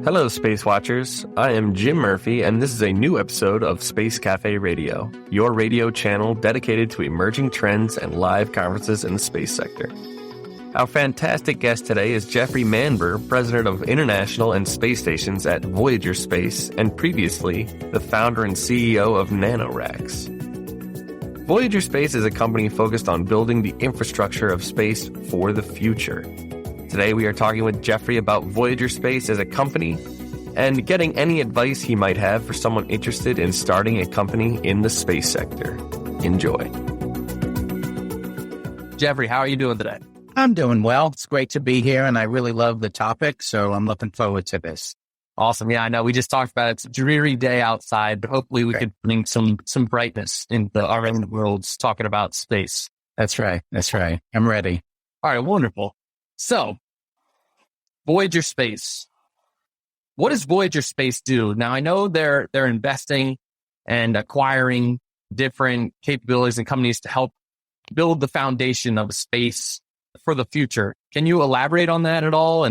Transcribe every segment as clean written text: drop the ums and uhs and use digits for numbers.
Hello, SpaceWatchers. I am Jim Murphy, and this is a new episode of Space Café Radio, your radio channel dedicated to emerging trends and live conferences in the space sector. Our fantastic guest today is Jeffrey Manber, President of International and Space Stations at Voyager Space, and previously the founder and CEO of Nanoracks. Voyager Space is a company focused on building the infrastructure of space for the future. Today we are talking with Jeffrey about Voyager Space as a company and getting any advice he might have for someone interested in starting a company in the space sector. Enjoy. Jeffrey, how are you doing today? I'm doing well. It's great to be here, and I really love the topic, so I'm looking forward to this. Awesome. Yeah, I know. We just talked about it. It's a dreary day outside, but hopefully we could bring some brightness into our own worlds talking about space. That's right. I'm ready. All right, wonderful. So, Voyager Space. What does Voyager Space do? Now, I know they're investing and acquiring different capabilities and companies to help build the foundation of space for the future. Can you elaborate on that at all?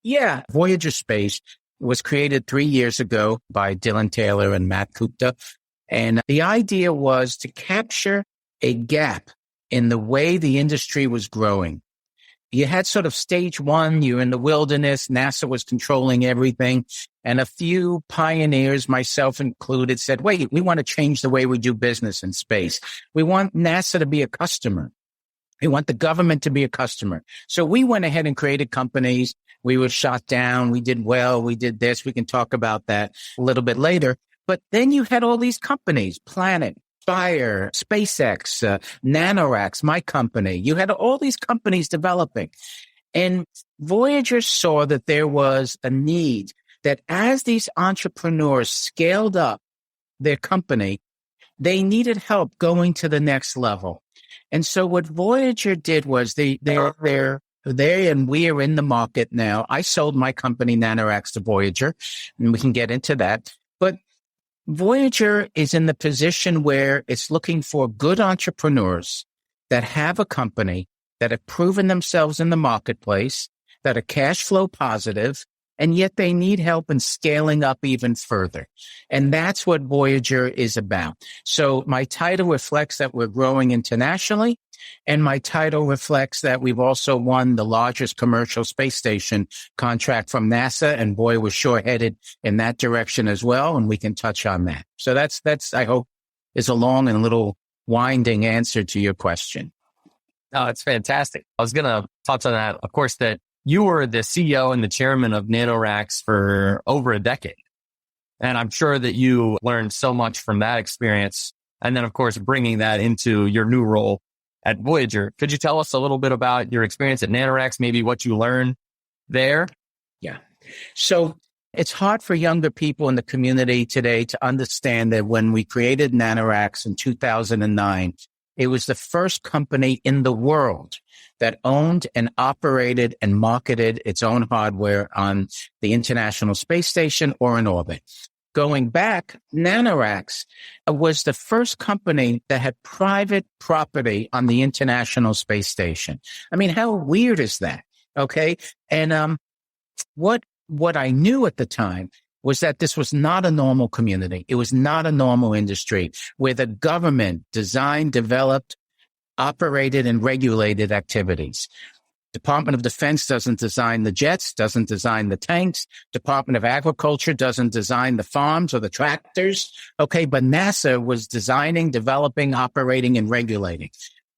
Yeah, Voyager Space was created 3 years ago by Dylan Taylor and Matt Gupta. And the idea was to capture a gap in the way the industry was growing. You had sort of stage one, you're in the wilderness, NASA was controlling everything, and a few pioneers, myself included, said, wait, we want to change the way we do business in space. We want NASA to be a customer. We want the government to be a customer. So we went ahead and created companies. We were shot down. We did well. We did this. We can talk about that a little bit later. But then you had all these companies, Planet, Fire, SpaceX, Nanoracks, my company. You had all these companies developing. And Voyager saw that there was a need that as these entrepreneurs scaled up their company, they needed help going to the next level. And so what Voyager did was they and we are in the market now. I sold my company Nanoracks to Voyager, and we can get into that. But Voyager is in the position where it's looking for good entrepreneurs that have a company, that have proven themselves in the marketplace, that are cash flow positive, and yet they need help in scaling up even further. And that's what Voyager is about. So my title reflects that we're growing internationally, and my title reflects that we've also won the largest commercial space station contract from NASA, and boy, we're sure headed in that direction as well, and we can touch on that. So that's I hope, is a long and little winding answer to your question. Oh, it's fantastic. I was going to touch on that, of course, that you were the CEO and the chairman of Nanoracks for over a decade. And I'm sure that you learned so much from that experience. And then, of course, bringing that into your new role at Voyager. Could you tell us a little bit about your experience at Nanoracks, maybe what you learned there? Yeah. So it's hard for younger people in the community today to understand that when we created Nanoracks in 2009, it was the first company in the world that owned and operated and marketed its own hardware on the International Space Station or in orbit. Going back, Nanoracks was the first company that had private property on the International Space Station. I mean, how weird is that? Okay. And what I knew at the time was that this was not a normal community. It was not a normal industry where the government designed, developed, operated, and regulated activities. Department of Defense doesn't design the jets, doesn't design the tanks. Department of Agriculture doesn't design the farms or the tractors. Okay, but NASA was designing, developing, operating, and regulating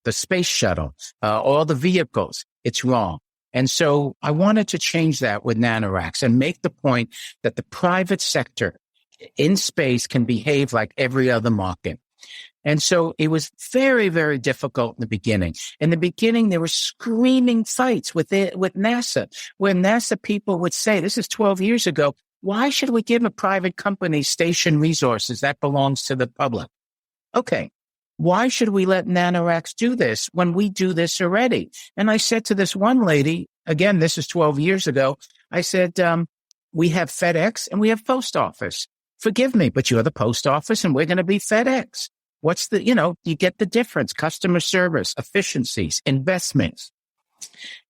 the space shuttle, all the vehicles. It's wrong. And so I wanted to change that with Nanoracks and make the point that the private sector in space can behave like every other market. And so it was very, very difficult in the beginning. In the beginning, there were screaming fights with NASA, where NASA people would say, this is 12 years ago, why should we give a private company station resources that belongs to the public? Okay. Why should we let Nanoracks do this when we do this already? And I said to this one lady, again, this is 12 years ago, I said, we have FedEx and we have post office. Forgive me, but you're the post office and we're going to be FedEx. What's the, you get the difference, customer service, efficiencies, investments.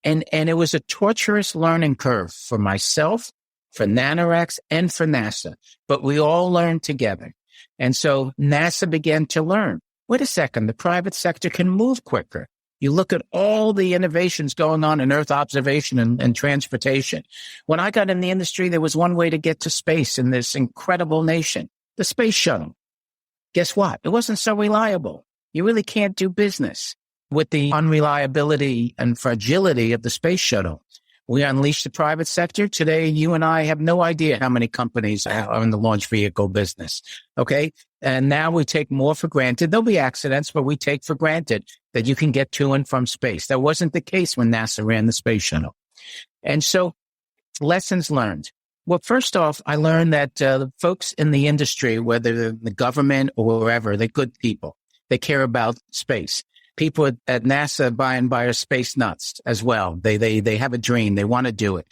And it was a torturous learning curve for myself, for Nanoracks and for NASA, but we all learned together. And so NASA began to learn, wait a second, the private sector can move quicker. You look at all the innovations going on in Earth observation and transportation. When I got in the industry, there was one way to get to space in this incredible nation, the space shuttle. Guess what? It wasn't so reliable. You really can't do business with the unreliability and fragility of the space shuttle. We unleashed the private sector. Today, you and I have no idea how many companies are in the launch vehicle business. Okay. And now we take more for granted. There'll be accidents, but we take for granted that you can get to and from space. That wasn't the case when NASA ran the space shuttle. And so lessons learned. Well, first off, I learned that the folks in the industry, whether they're the government or wherever, they're good people. They care about space. People at NASA by and by are space nuts as well. They have a dream. They want to do it.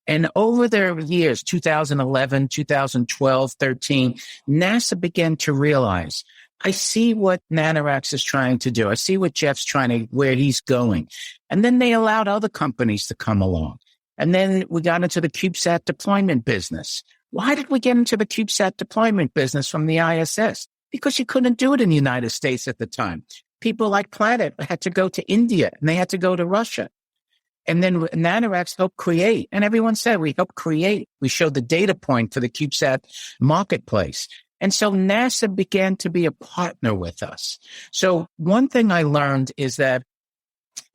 And over their years, 2011, 2012, 13, NASA began to realize, I see what Nanoracks is trying to do. I see what Jeff's where he's going. And then they allowed other companies to come along. And then we got into the CubeSat deployment business. Why did we get into the CubeSat deployment business from the ISS? Because you couldn't do it in the United States at the time. People like Planet had to go to India and they had to go to Russia. And then Nanoracks helped create. And everyone said we helped create. We showed the data point for the CubeSat marketplace. And so NASA began to be a partner with us. So one thing I learned is that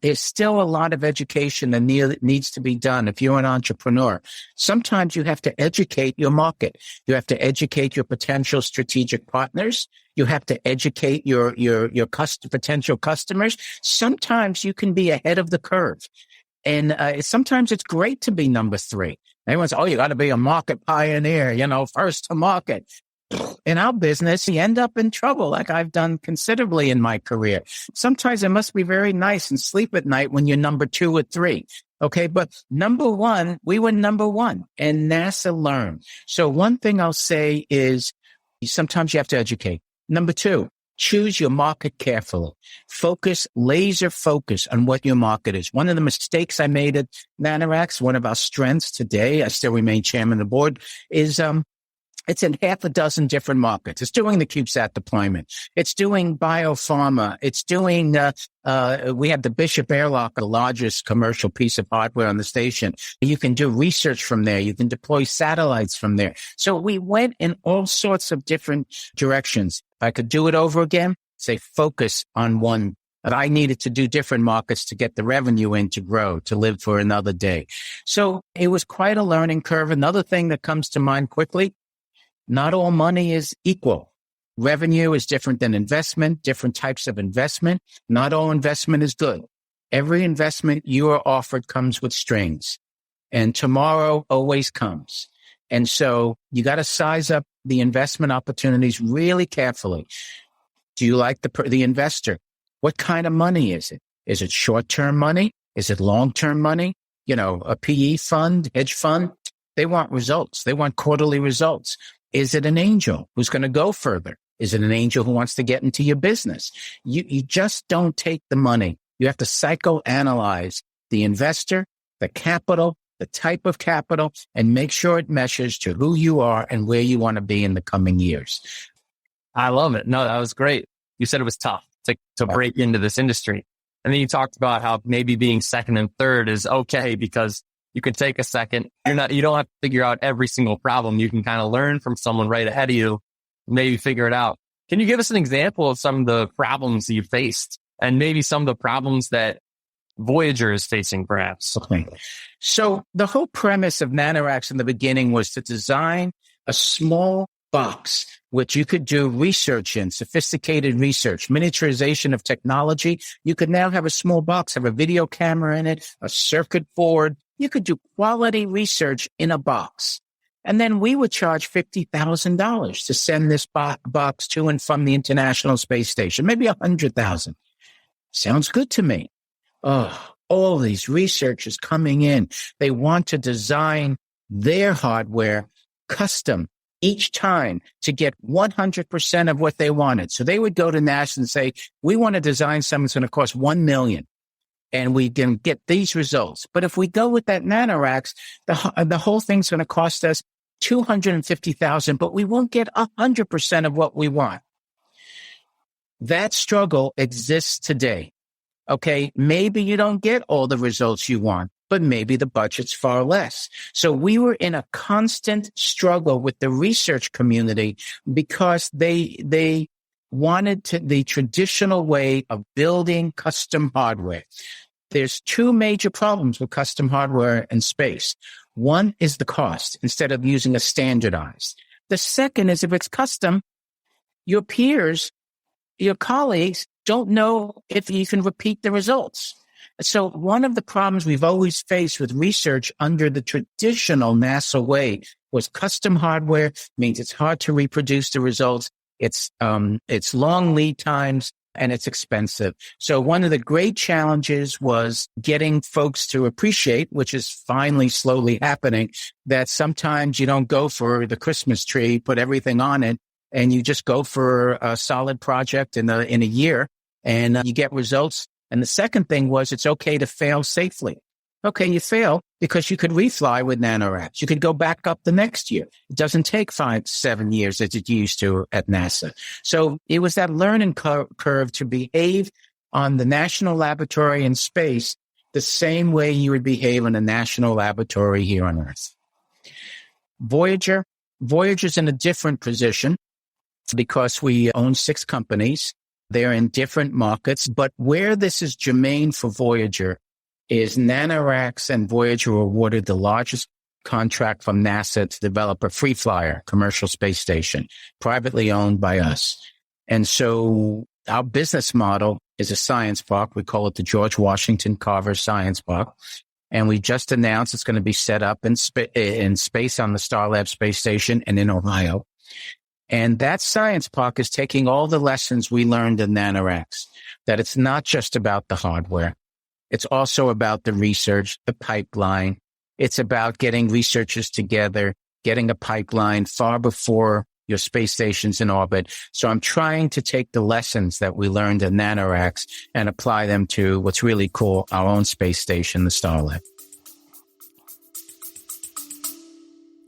there's still a lot of education that needs to be done if you're an entrepreneur. Sometimes you have to educate your market. You have to educate your potential strategic partners. You have to educate your potential customers. Sometimes you can be ahead of the curve. And sometimes it's great to be number 3. Everyone says, you got to be a market pioneer, first to market. In our business, you end up in trouble like I've done considerably in my career. Sometimes it must be very nice and sleep at night when you're number 2 or 3. Okay. But number 1, we were number 1 and NASA learned. So one thing I'll say is sometimes you have to educate. Number 2, choose your market carefully. Laser focus on what your market is. One of the mistakes I made at Nanoracks, one of our strengths today, I still remain chairman of the board, is, it's in half a dozen different markets. It's doing the CubeSat deployment. It's doing biopharma. It's doing, we have the Bishop Airlock, the largest commercial piece of hardware on the station. You can do research from there. You can deploy satellites from there. So we went in all sorts of different directions. If I could do it over again, say focus on one. But I needed to do different markets to get the revenue in to grow, to live for another day. So it was quite a learning curve. Another thing that comes to mind quickly, not all money is equal. Revenue is different than investment, different types of investment. Not all investment is good. Every investment you are offered comes with strings, and tomorrow always comes. And so you got to size up the investment opportunities really carefully. Do you like the investor? What kind of money is it? Is it short-term money? Is it long-term money? A PE fund, hedge fund, they want results. They want quarterly results. Is it an angel who's going to go further? Is it an angel who wants to get into your business? You just don't take the money. You have to psychoanalyze the investor, the capital, the type of capital, and make sure it meshes to who you are and where you want to be in the coming years. I love it. No, that was great. You said it was tough to break into this industry. And then you talked about how maybe being second and third is okay because you can take a second. You don't have to figure out every single problem. You can kind of learn from someone right ahead of you, maybe figure it out. Can you give us an example of some of the problems you faced and maybe some of the problems that Voyager is facing perhaps? Okay. So the whole premise of Nanoracks in the beginning was to design a small box which you could do research in, sophisticated research, miniaturization of technology. You could now have a small box, have a video camera in it, a circuit board. You could do quality research in a box. And then we would charge $50,000 to send this box to and from the International Space Station, maybe $100,000. Sounds good to me. Oh, all these researchers coming in. They want to design their hardware custom each time to get 100% of what they wanted. So they would go to NASA and say, we want to design something that's going to cost $1 million. and we can get these results. But if we go with that Nanoracks, the whole thing's going to cost us $250,000, but we won't get 100% of what we want. That struggle exists today. Okay, maybe you don't get all the results you want, but maybe the budget's far less. So we were in a constant struggle with the research community because they wanted the traditional way of building custom hardware. There's two major problems with custom hardware in space. One is the cost instead of using a standardized. The second is if it's custom, your peers, your colleagues don't know if you can repeat the results. So one of the problems we've always faced with research under the traditional NASA way was custom hardware means it's hard to reproduce the results. It's long lead times and it's expensive. So one of the great challenges was getting folks to appreciate, which is finally slowly happening, that sometimes you don't go for the Christmas tree, put everything on it, and you just go for a solid project in a year and you get results. And the second thing was it's okay to fail safely. Okay, you fail because you could refly with Nanoracks. You could go back up the next year. It doesn't take 5-7 years as it used to at NASA. So it was that learning curve to behave on the National Laboratory in space the same way you would behave in a national laboratory here on Earth. Voyager's in a different position because we own 6 companies. They're in different markets, but where this is germane for Voyager is Nanoracks and Voyager were awarded the largest contract from NASA to develop a free flyer commercial space station, privately owned by us. And so our business model is a science park. We call it the George Washington Carver Science Park. And we just announced it's going to be set up in space on the Starlab space station and in Ohio. And that science park is taking all the lessons we learned in Nanoracks, that it's not just about the hardware. It's also about the research, the pipeline. It's about getting researchers together, getting a pipeline far before your space station's in orbit. So I'm trying to take the lessons that we learned in Nanoracks and apply them to what's really cool, our own space station, the Starlab.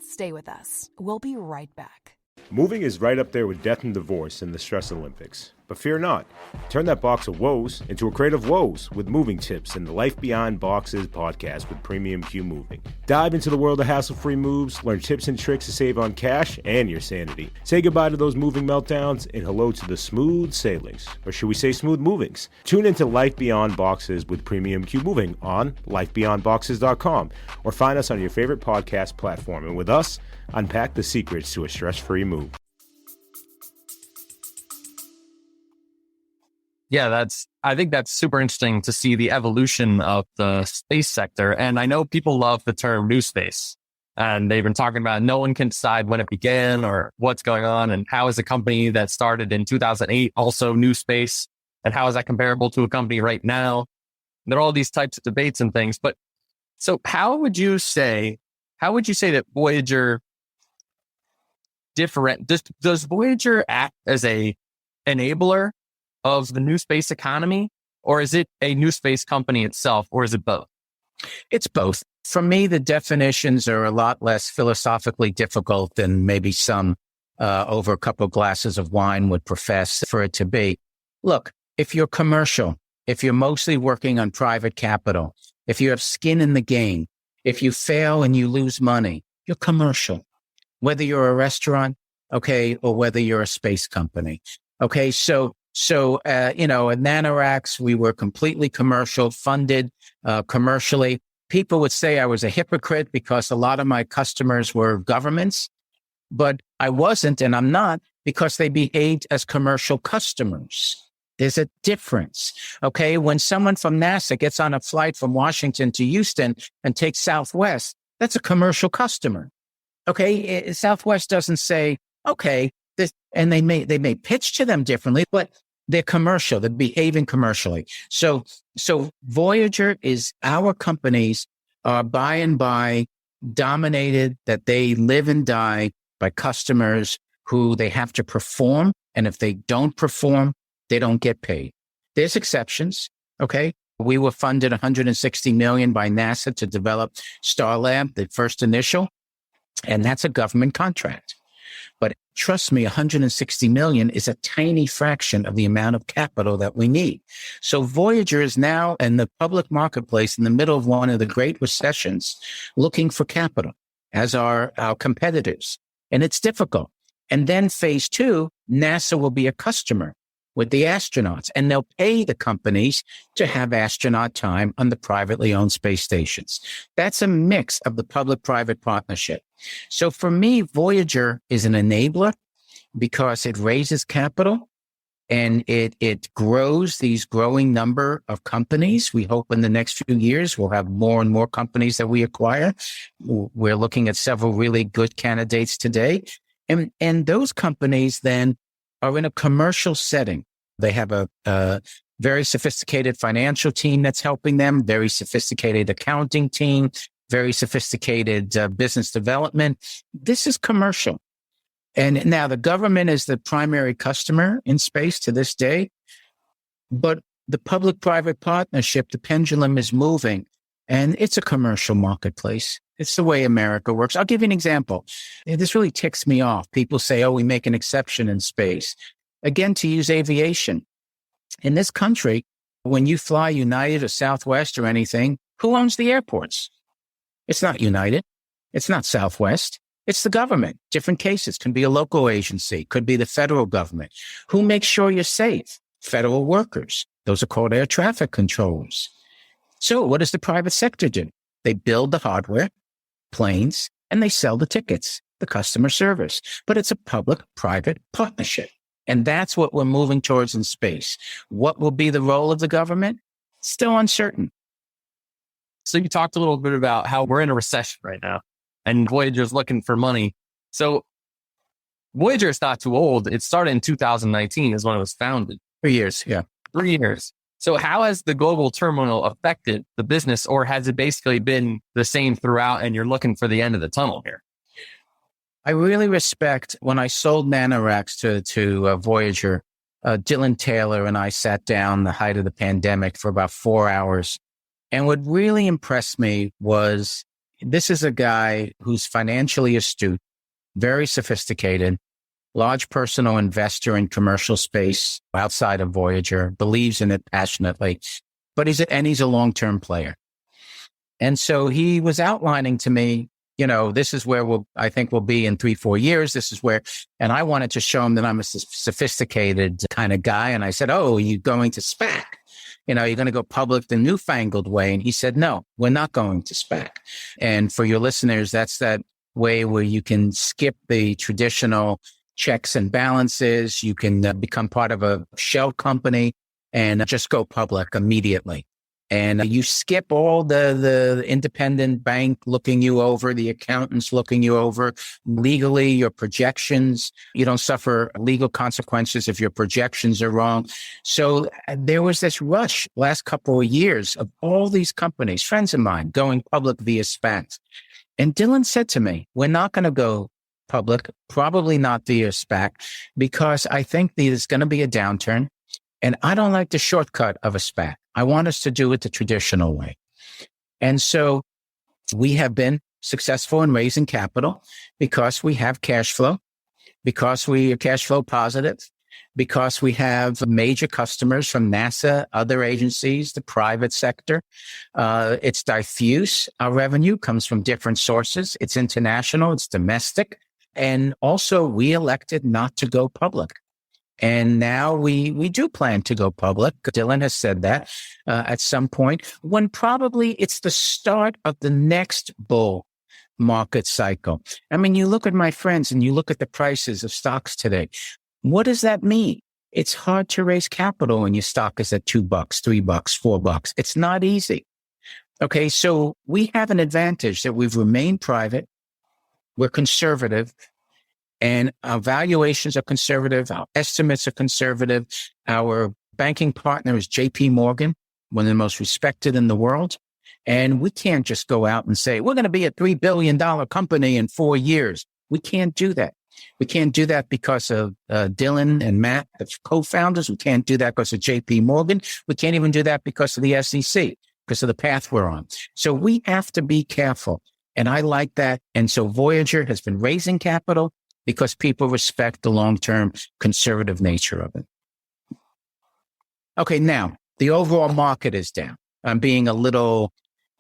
Stay with us. We'll be right back. Moving is right up there with death and divorce in the Stress Olympics. But fear not. Turn that box of woes into a crate of woes with moving tips in the Life Beyond Boxes podcast with Premium Q Moving. Dive into the world of hassle-free moves, learn tips and tricks to save on cash and your sanity. Say goodbye to those moving meltdowns and hello to the smooth sailings. Or should we say smooth movings? Tune into Life Beyond Boxes with Premium Q Moving on lifebeyondboxes.com or find us on your favorite podcast platform. And with us, unpack the secrets to a stress-free move. Yeah, I think that's super interesting to see the evolution of the space sector. And I know people love the term new space, and they've been talking about no one can decide when it began or what's going on. And how is a company that started in 2008 also new space? And how is that comparable to a company right now? There are all these types of debates and things. But so how would you say that Voyager does Voyager act as a enabler of the new space economy, or is it a new space company itself, or is it both? It's both. For me, the definitions are a lot less philosophically difficult than maybe some over a couple of glasses of wine would profess for it to be. Look, if you're commercial, if you're mostly working on private capital, if you have skin in the game, if you fail and you lose money, you're commercial. Whether you're a restaurant, okay, or whether you're a space company. Okay, so at Nanoracks, we were completely commercial, funded commercially. People would say I was a hypocrite because a lot of my customers were governments, but I wasn't, and I'm not, because they behaved as commercial customers. There's a difference. Okay, when someone from NASA gets on a flight from Washington to Houston and takes Southwest, that's a commercial customer. Okay, Southwest doesn't say, okay, this, and they may pitch to them differently, but they're commercial. They're behaving commercially. So Voyager is our companies are by and by dominated, that they live and die by customers who they have to perform. And if they don't perform, they don't get paid. There's exceptions. Okay. We were funded $160 million by NASA to develop Starlab, the first initial, and that's a government contract. But trust me, $160 million is a tiny fraction of the amount of capital that we need. So Voyager is now in the public marketplace in the middle of one of the great recessions, looking for capital, as are our competitors. And it's difficult. And then phase 2, NASA will be a customer with the astronauts, and they'll pay the companies to have astronaut time on the privately owned space stations. That's a mix of the public-private partnership. So for me, Voyager is an enabler because it raises capital and it grows these growing number of companies. We hope in the next few years, we'll have more and more companies that we acquire. We're looking at several really good candidates today. And those companies then are in a commercial setting. They have a very sophisticated financial team that's helping them, very sophisticated accounting team, very sophisticated business development. This is commercial. And now the government is the primary customer in space to this day, but the public-private partnership, the pendulum is moving, and it's a commercial marketplace. It's the way America works. I'll give you an example. This really ticks me off. People say, oh, we make an exception in space. Again, to use aviation. In this country, when you fly United or Southwest or anything, who owns the airports? It's not United. It's not Southwest. It's the government. Different cases. Can be a local agency. Could be the federal government. Who makes sure you're safe? Federal workers. Those are called air traffic controllers. So what does the private sector do? They build the hardware, planes, and they sell the tickets, the customer service. But it's a public-private partnership. And that's what we're moving towards in space. What will be the role of the government? Still uncertain. So you talked a little bit about how we're in a recession right now and Voyager's looking for money. So Voyager is not too old. It started in 2019 is when it was founded. 3 years, yeah. 3 years. So how has the global turmoil affected the business, or has it basically been the same throughout and you're looking for the end of the tunnel here? I really respect when I sold Nanoracks to Voyager, Dylan Taylor and I sat down the height of the pandemic for about 4 hours. And what really impressed me was this is a guy who's financially astute, very sophisticated, large personal investor in commercial space outside of Voyager, believes in it passionately, but he's a long-term player. And so he was outlining to me, you know, this is where I think we'll be in 3-4 years. This is where, and I wanted to show him that I'm a sophisticated kind of guy. And I said, oh, are you going to SPAC? You know, you're going to go public the newfangled way. And he said, no, we're not going to SPAC. And for your listeners, that's that way where you can skip the traditional checks and balances. You can become part of a shell company and just go public immediately. And you skip all the independent bank looking you over, the accountants looking you over, legally, your projections. You don't suffer legal consequences if your projections are wrong. So there was this rush last couple of years of all these companies, friends of mine, going public via SPACs. And Dylan said to me, we're not going to go public, probably not via SPAC, because I think there's going to be a downturn. And I don't like the shortcut of a SPAC. I want us to do it the traditional way. And so we have been successful in raising capital because we have cash flow, because we are cash flow positive, because we have major customers from NASA, other agencies, the private sector. It's diffuse. Our revenue comes from different sources. It's international. It's domestic. And also we elected not to go public. And now we do plan to go public. Dylan has said that at some point when probably it's the start of the next bull market cycle. I mean, you look at my friends and you look at the prices of stocks today. What does that mean? It's hard to raise capital when your stock is at $2, $3, $4. It's not easy. Okay, so we have an advantage that we've remained private. We're conservative. And our valuations are conservative. Our estimates are conservative. Our banking partner is JP Morgan, one of the most respected in the world. And we can't just go out and say, we're going to be a $3 billion company in 4 years. We can't do that. We can't do that because of Dylan and Matt, the co-founders. We can't do that because of JP Morgan. We can't even do that because of the SEC, because of the path we're on. So we have to be careful. And I like that. And so Voyager has been raising capital because people respect the long-term conservative nature of it. Okay, now the overall market is down. I'm being a little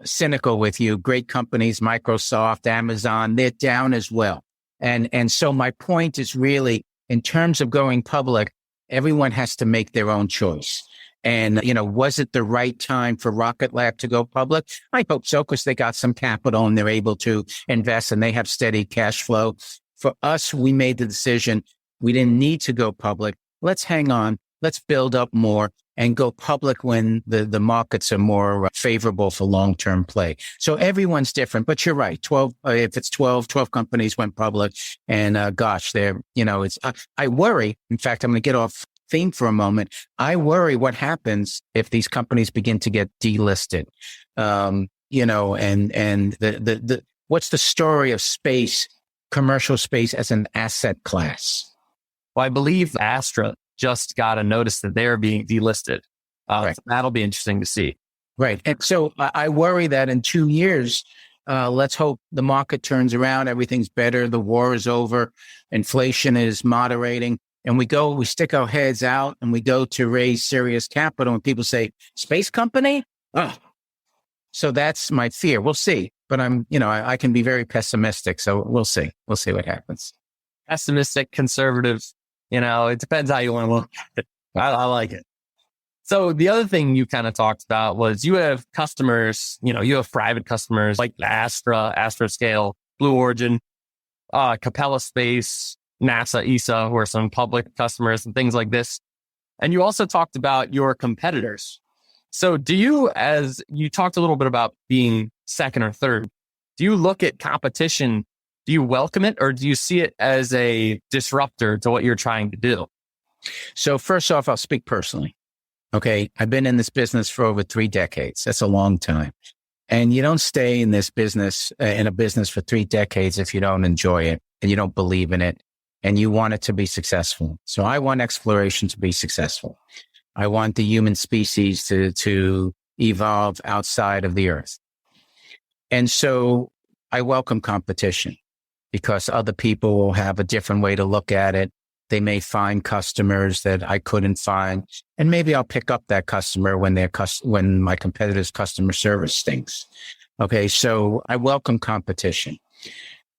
cynical with you. Great companies, Microsoft, Amazon, they're down as well. And so my point is really, in terms of going public, everyone has to make their own choice. And, was it the right time for Rocket Lab to go public? I hope so, because they got some capital and they're able to invest and they have steady cash flow. For us, we made the decision. We didn't need to go public. Let's hang on. Let's build up more and go public when the markets are more favorable for long-term play. So everyone's different, but you're right. 12 companies went public, and I worry. In fact, I'm going to get off theme for a moment. I worry what happens if these companies begin to get delisted. And what's the story of space, commercial space as an asset class? Well, I believe Astra just got a notice that they're being delisted. Right. So that'll be interesting to see. Right. And so I worry that in 2 years, let's hope the market turns around. Everything's better. The war is over. Inflation is moderating. And we stick our heads out and we go to raise serious capital. And people say, space company? Oh, so that's my fear. We'll see. But I can be very pessimistic. So we'll see. We'll see what happens. Pessimistic, conservative. It depends how you want to look at it. I like it. So the other thing you kind of talked about was you have customers, you have private customers like Astra Scale, Blue Origin, Capella Space, NASA, ESA, who are some public customers and things like this. And you also talked about your competitors. So as you talked a little bit about being second or third, do you look at competition? Do you welcome it, or do you see it as a disruptor to what you're trying to do? So first off, I'll speak personally. Okay. I've been in this business for over 3 decades. That's a long time. And you don't stay in this business, in a business for 3 decades if you don't enjoy it and you don't believe in it and you want it to be successful. So I want exploration to be successful. I want the human species to evolve outside of the Earth. And so I welcome competition, because other people will have a different way to look at it. They may find customers that I couldn't find, and maybe I'll pick up that customer when my competitor's customer service stinks. Okay, so I welcome competition.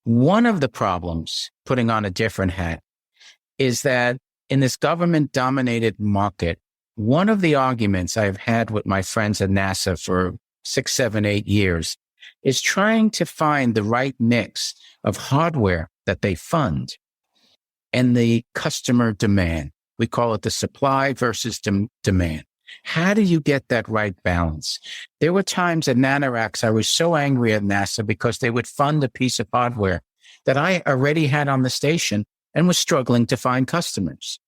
One of the problems, putting on a different hat, is that in this government-dominated market, one of the arguments I've had with my friends at NASA for 6, 7, 8 years is trying to find the right mix of hardware that they fund and the customer demand. We call it the supply versus demand. How do you get that right balance? There were times at Nanoracks, I was so angry at NASA because they would fund a piece of hardware that I already had on the station and was struggling to find customers.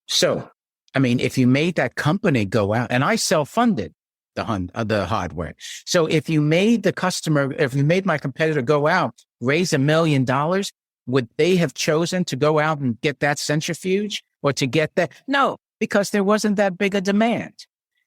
So, if you made that company go out, and I self-funded the hardware. So if you made my competitor go out, raise $1 million, would they have chosen to go out and get that centrifuge or to get that? No, because there wasn't that big a demand.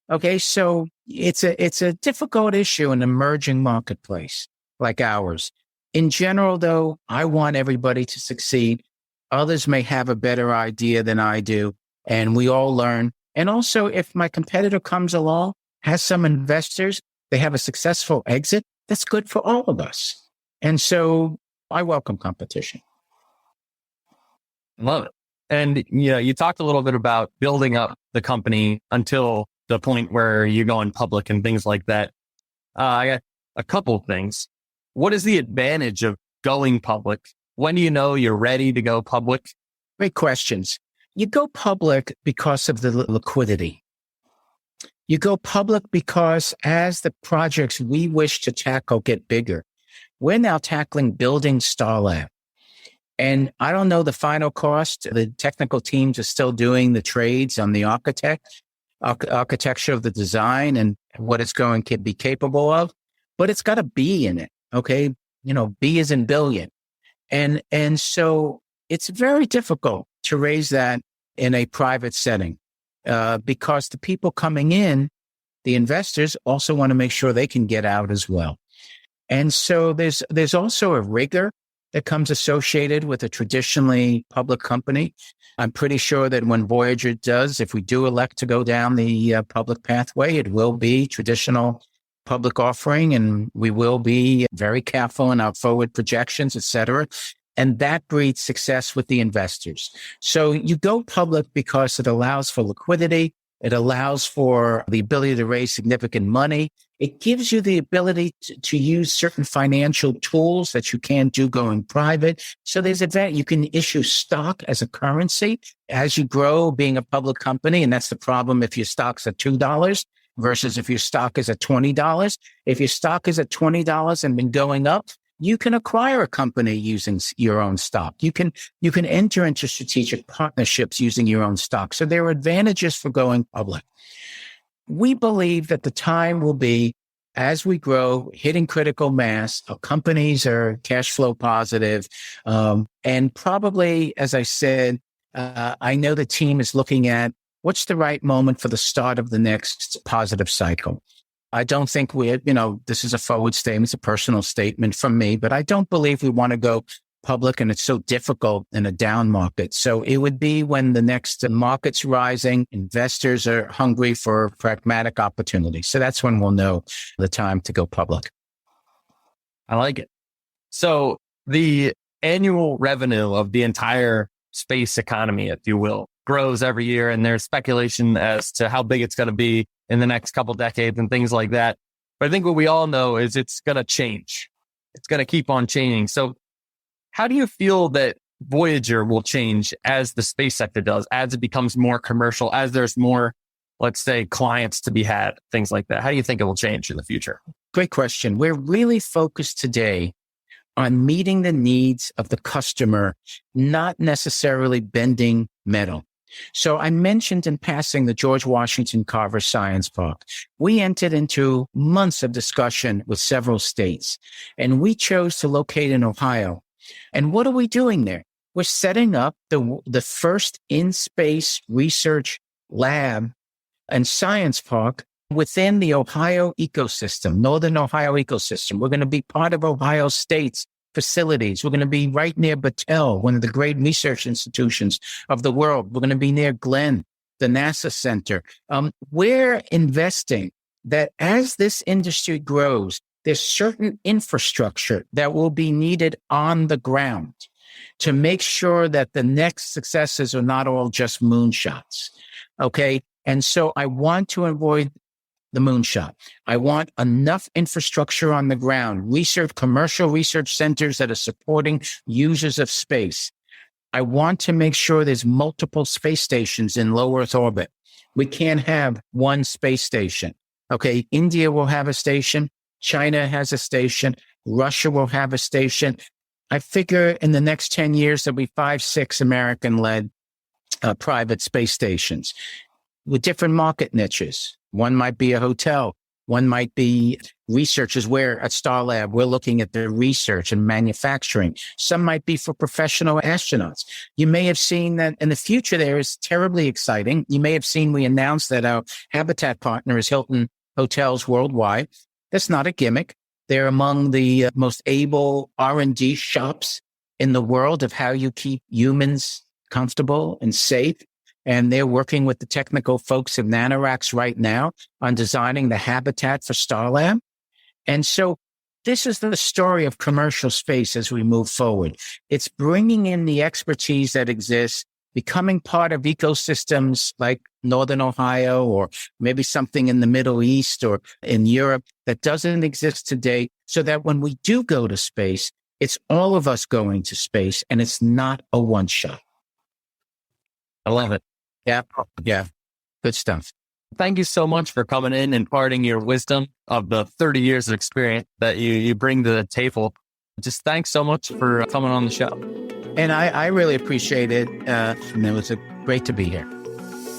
Okay. So it's a difficult issue in an emerging marketplace like ours. In general, though, I want everybody to succeed. Others may have a better idea than I do, and we all learn. And also, if my competitor comes along, has some investors, they have a successful exit, that's good for all of us. And so I welcome competition. Love it. And you talked a little bit about building up the company until the point where you're going public and things like that. I got a couple of things. What is the advantage of going public? When do you know you're ready to go public? Great questions. You go public because of the liquidity. You go public because as the projects we wish to tackle get bigger, we're now tackling building Starlab. And I don't know the final cost. The technical teams are still doing the trades on the architecture of the design and what it's going to be capable of, but it's got a B in it. Okay. B is in billion. And so it's very difficult to raise that in a private setting because the people coming in, the investors, also want to make sure they can get out as well. And so there's also a rigor that comes associated with a traditionally public company. I'm pretty sure that when Voyager does, if we do elect to go down the public pathway, it will be traditional public offering, and we will be very careful in our forward projections, et cetera. And that breeds success with the investors. So you go public because it allows for liquidity. It allows for the ability to raise significant money. It gives you the ability to use certain financial tools that you can't do going private. So there's advantage. You can issue stock as a currency as you grow being a public company. And that's the problem if your stock's at $2 versus if your stock is at $20. If your stock is at $20 and been going up, you can acquire a company using your own stock. You can enter into strategic partnerships using your own stock. So there are advantages for going public. We believe that the time will be, as we grow, hitting critical mass, our companies are cash flow positive. And probably, as I said, I know the team is looking at what's the right moment for the start of the next positive cycle. I don't think this is a forward statement, it's a personal statement from me, but I don't believe we want to go public, and it's so difficult in a down market. So it would be when the next market's rising, investors are hungry for pragmatic opportunity. So that's when we'll know the time to go public. I like it. So the annual revenue of the entire space economy, if you will, grows every year, and there's speculation as to how big it's going to be in the next couple decades and things like that. But I think what we all know is it's going to change. It's going to keep on changing. So how do you feel that Voyager will change as the space sector does, as it becomes more commercial, as there's more, let's say, clients to be had, things like that? How do you think it will change in the future? Great question. We're really focused today on meeting the needs of the customer, not necessarily bending metal. So I mentioned in passing the George Washington Carver Science Park. We entered into months of discussion with several states, and we chose to locate in Ohio. And what are we doing there? We're setting up the first in-space research lab and science park within the Ohio ecosystem, Northern Ohio ecosystem. We're going to be part of Ohio State's facilities. We're going to be right near Battelle, one of the great research institutions of the world. We're going to be near Glenn, the NASA center. We're investing that as this industry grows, there's certain infrastructure that will be needed on the ground to make sure that the next successes are not all just moonshots. Okay. And so I want to avoid the moonshot. I want enough infrastructure on the ground, commercial research centers that are supporting users of space. I want to make sure there's multiple space stations in low Earth orbit. We can't have one space station. Okay. India will have a station. China has a station. Russia will have a station. I figure in the next 10 years, there'll be 5-6 American-led private space stations with different market niches. One might be a hotel. One might be researchers where at Starlab, we're looking at the research and manufacturing. Some might be for professional astronauts. You may have seen that in the future there is terribly exciting. You may have seen we announced that our habitat partner is Hilton Hotels Worldwide. That's not a gimmick. They're among the most able R&D shops in the world of how you keep humans comfortable and safe. And they're working with the technical folks of Nanoracks right now on designing the habitat for Starlab. And so this is the story of commercial space as we move forward. It's bringing in the expertise that exists, becoming part of ecosystems like Northern Ohio or maybe something in the Middle East or in Europe that doesn't exist today, so that when we do go to space, it's all of us going to space and it's not a one shot. I love it. Yeah. Good stuff. Thank you so much for coming in and imparting your wisdom of the 30 years of experience that you bring to the table. Just thanks so much for coming on the show. And I really appreciate it. And it was great to be here.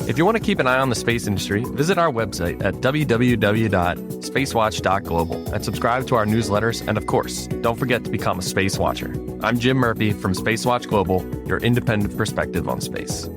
If you want to keep an eye on the space industry, visit our website at www.SpaceWatch.Global and subscribe to our newsletters. And of course, don't forget to become a Space Watcher. I'm Jim Murphy from SpaceWatch.Global, your independent perspective on space.